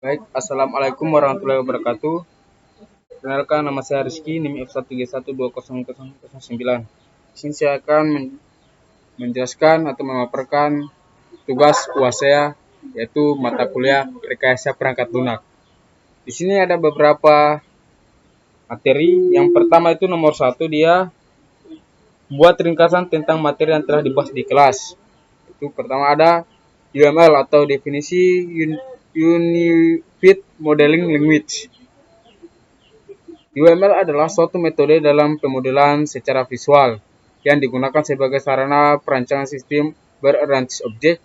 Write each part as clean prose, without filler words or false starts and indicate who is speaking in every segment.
Speaker 1: Baik, Assalamualaikum warahmatullahi wabarakatuh. Perkenalkan, nama saya Rizky, NIM F131200009. Di sini saya akan menjelaskan atau memaparkan tugas UAS saya, yaitu mata kuliah rekayasa perangkat lunak. Di sini ada beberapa materi. Yang pertama itu nomor 1, dia buat ringkasan tentang materi yang telah dibahas di kelas. Itu pertama ada UML atau definisi Unified Modeling Language. UML adalah suatu metode dalam pemodelan secara visual yang digunakan sebagai sarana perancangan sistem berorientasi objek.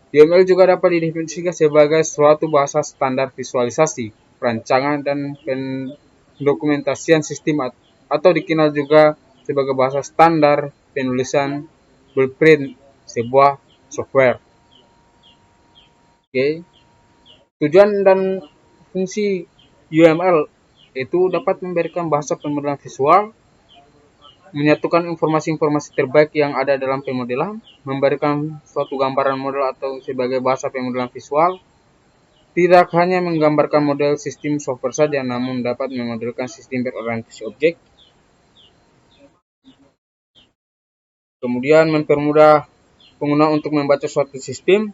Speaker 1: UML juga dapat didefinisikan sebagai suatu bahasa standar visualisasi, perancangan, dan pendokumentasian sistem atau dikenal juga sebagai bahasa standar penulisan blueprint sebuah software. Oke. Tujuan dan fungsi UML itu dapat memberikan bahasa pemodelan visual, menyatukan informasi-informasi terbaik yang ada dalam pemodelan, memberikan suatu gambaran model atau sebagai bahasa pemodelan visual, tidak hanya menggambarkan model sistem software saja, namun dapat memodelkan sistem berorientasi objek. Kemudian mempermudah pengguna untuk membaca suatu sistem,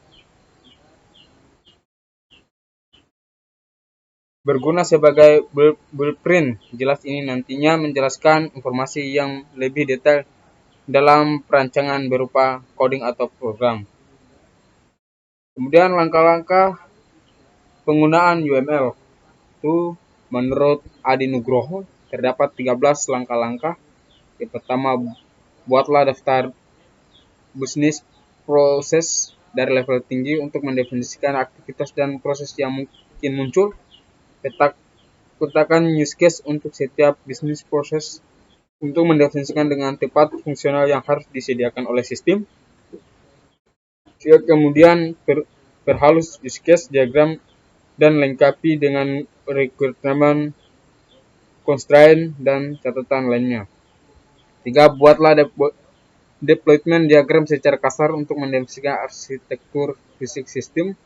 Speaker 1: berguna sebagai blueprint. Jelas ini nantinya menjelaskan informasi yang lebih detail dalam perancangan berupa coding atau program. Kemudian langkah-langkah penggunaan UML itu menurut Adi Nugroho terdapat 13 langkah-langkah. Yang pertama, buatlah daftar bisnis proses dari level tinggi untuk mendefinisikan aktivitas dan proses yang mungkin muncul. Petakan use case untuk setiap bisnis proses untuk mendefinisikan dengan tepat fungsional yang harus disediakan oleh sistem. Kemudian perhalus use case diagram dan lengkapi dengan requirement, constraint, dan catatan lainnya. 3. Buatlah deployment diagram secara kasar untuk mendefinisikan arsitektur fisik sistem.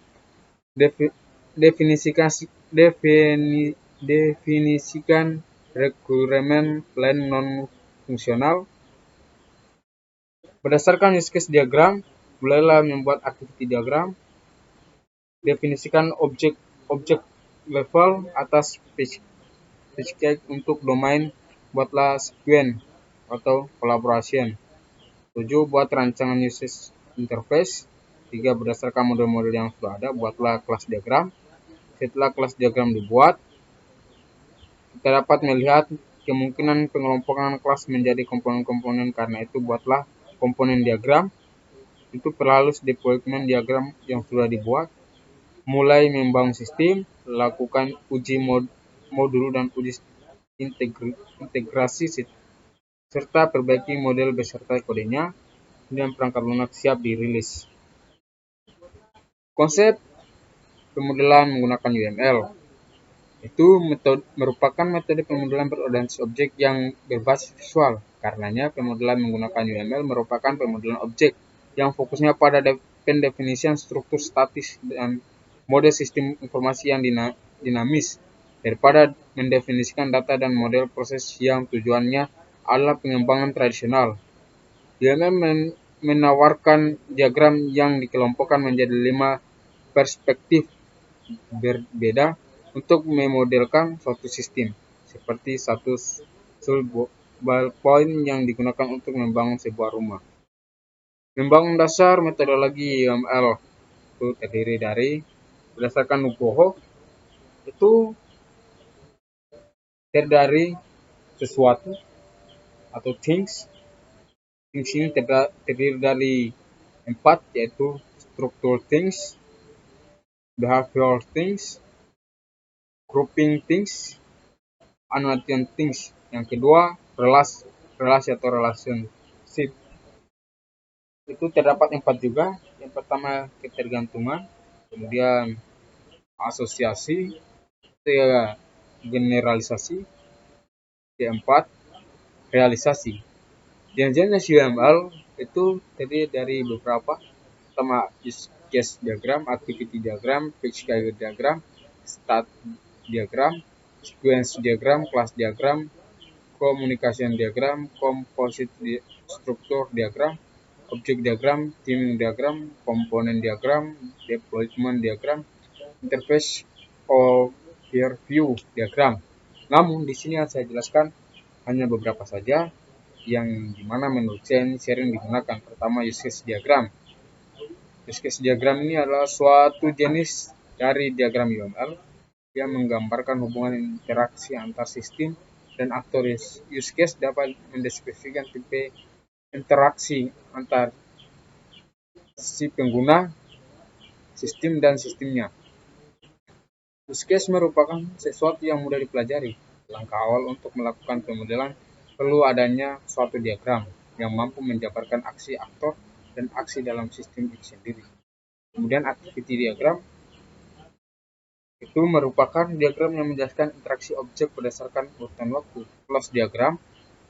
Speaker 1: Definisikan requirement plan non-fungsional. Berdasarkan use case diagram, mulailah membuat activity diagram. Definisikan objek level atas spesifikasi untuk domain. Buatlah sequence atau collaboration. 7. Buat rancangan user interface. 3. Berdasarkan model-model yang sudah ada, buatlah kelas diagram. Setelah kelas diagram dibuat, kita dapat melihat kemungkinan pengelompokan kelas menjadi komponen-komponen. Karena itu buatlah komponen diagram. Itu perhalus deployment diagram yang sudah dibuat. Mulai membangun sistem, lakukan uji modul dan uji integrasi serta perbaiki model beserta kodenya, dan perangkat lunak siap dirilis. Konsep pemodelan menggunakan UML itu merupakan metode pemodelan berorientasi objek yang berbasis visual. Karenanya pemodelan menggunakan UML merupakan pemodelan objek yang fokusnya pada pendefinisian struktur statis dan model sistem informasi yang dinamis daripada mendefinisikan data dan model proses yang tujuannya adalah pengembangan tradisional. UML menawarkan diagram yang dikelompokkan menjadi 5 perspektif berbeda untuk memodelkan suatu sistem, seperti satu point yang digunakan untuk membangun sebuah rumah. Membangun dasar metodologi UML itu terdiri dari berdasarkan Nugroho itu terdiri sesuatu atau things. Things ini terdiri dari 4, yaitu structural things, behavioral things, grouping things, annotation things. Yang kedua, relasi atau relationship. Itu terdapat 4 juga. Yang pertama, ketergantungan, kemudian asosiasi, ketiga, generalisasi, keempat, realisasi. Jenis UML itu terdiri dari beberapa. Pertama, use case diagram, activity diagram, page diagram, state diagram, sequence diagram, class diagram, communication diagram, composite structure diagram, object diagram, teaming diagram, component diagram, deployment diagram, interface overview diagram. Namun di sini yang saya jelaskan hanya beberapa saja yang dimana menurut saya ini sering digunakan. Pertama, use case diagram. Use case diagram ini adalah suatu jenis dari diagram UML yang menggambarkan hubungan interaksi antar sistem dan aktor. Use case dapat mendeskripsikan tipe interaksi antar si pengguna, sistem, dan sistemnya. Use case merupakan sesuatu yang mudah dipelajari. Langkah awal untuk melakukan pemodelan perlu adanya suatu diagram yang mampu menjabarkan aksi aktor dan aksi dalam sistem itu sendiri. Kemudian activity diagram itu merupakan diagram yang menjelaskan interaksi objek berdasarkan urutan waktu. Class diagram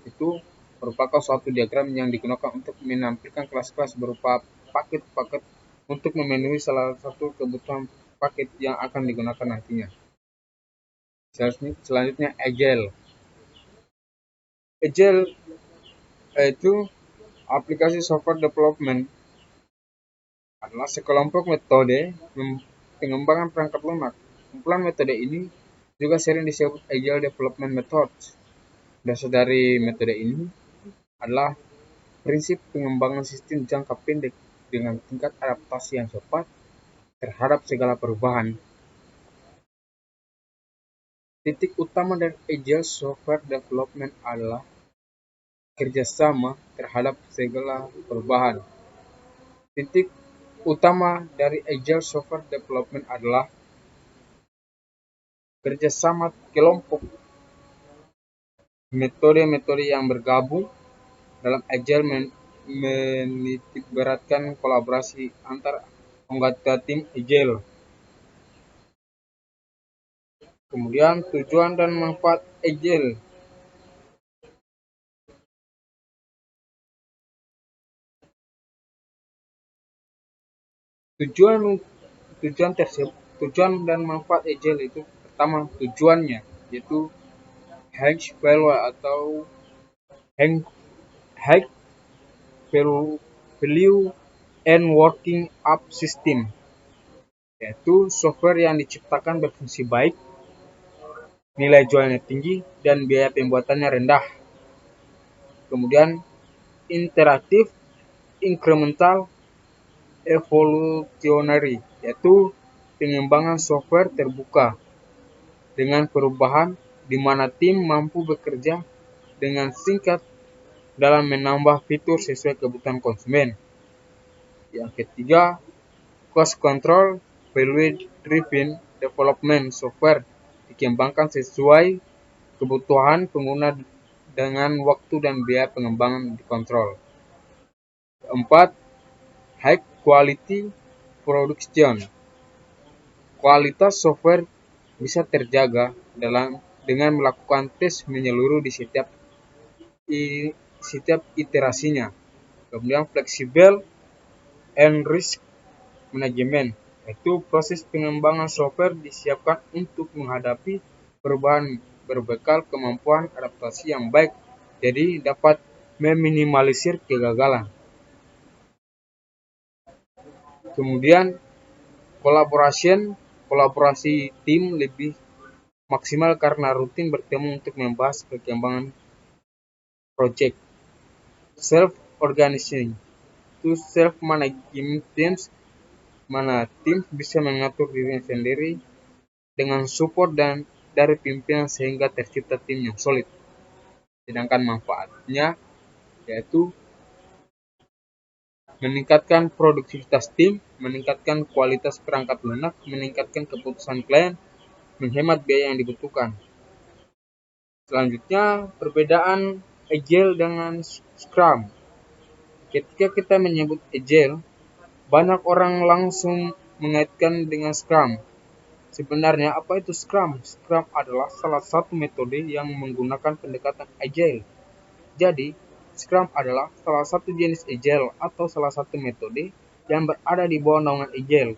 Speaker 1: itu merupakan suatu diagram yang digunakan untuk menampilkan kelas-kelas berupa paket-paket untuk memenuhi salah satu kebutuhan paket yang akan digunakan nantinya. Selanjutnya Agile. Agile itu aplikasi software development adalah sekelompok metode pengembangan perangkat lunak. Kumpulan metode ini juga sering disebut Agile Development Methods. Dasar dari metode ini adalah prinsip pengembangan sistem jangka pendek dengan tingkat adaptasi yang cepat terhadap segala perubahan. Titik utama dari Agile Software Development adalah kerjasama terhadap segala perubahan. Titik utama dari Agile Software Development adalah kerjasama kelompok. Metode-metode yang bergabung dalam Agile menitikberatkan kolaborasi antar anggota tim Agile. Kemudian tujuan dan manfaat Agile. Tujuan dan manfaat Agile itu pertama tujuannya yaitu high value and working up system, yaitu software yang diciptakan berfungsi baik, nilai jualnya tinggi, dan biaya pembuatannya rendah. Kemudian interaktif, incremental, evolutionary, yaitu pengembangan software terbuka dengan perubahan di mana tim mampu bekerja dengan singkat dalam menambah fitur sesuai kebutuhan konsumen. Yang ketiga, cost control, value driven development, software dikembangkan sesuai kebutuhan pengguna dengan waktu dan biaya pengembangan dikontrol. Keempat, high quality production. Kualitas software bisa terjaga dengan melakukan tes menyeluruh di setiap iterasinya. Kemudian fleksibel and risk management, yaitu proses pengembangan software disiapkan untuk menghadapi perubahan berbekal kemampuan adaptasi yang baik, jadi dapat meminimalisir kegagalan. Kemudian kolaborasi tim lebih maksimal karena rutin bertemu untuk membahas perkembangan project. Self-organizing to self-managing teams, mana tim bisa mengatur dirinya sendiri dengan support dari pimpinan sehingga tercipta tim yang solid. Sedangkan manfaatnya yaitu meningkatkan produktivitas tim, meningkatkan kualitas perangkat lunak, meningkatkan keputusan klien, menghemat biaya yang dibutuhkan. Selanjutnya, perbedaan Agile dengan Scrum. Ketika kita menyebut Agile, banyak orang langsung mengaitkan dengan Scrum. Sebenarnya apa itu Scrum? Scrum adalah salah satu metode yang menggunakan pendekatan Agile. Jadi, Scrum adalah salah satu jenis Agile atau salah satu metode yang berada di bawah naungan Agile.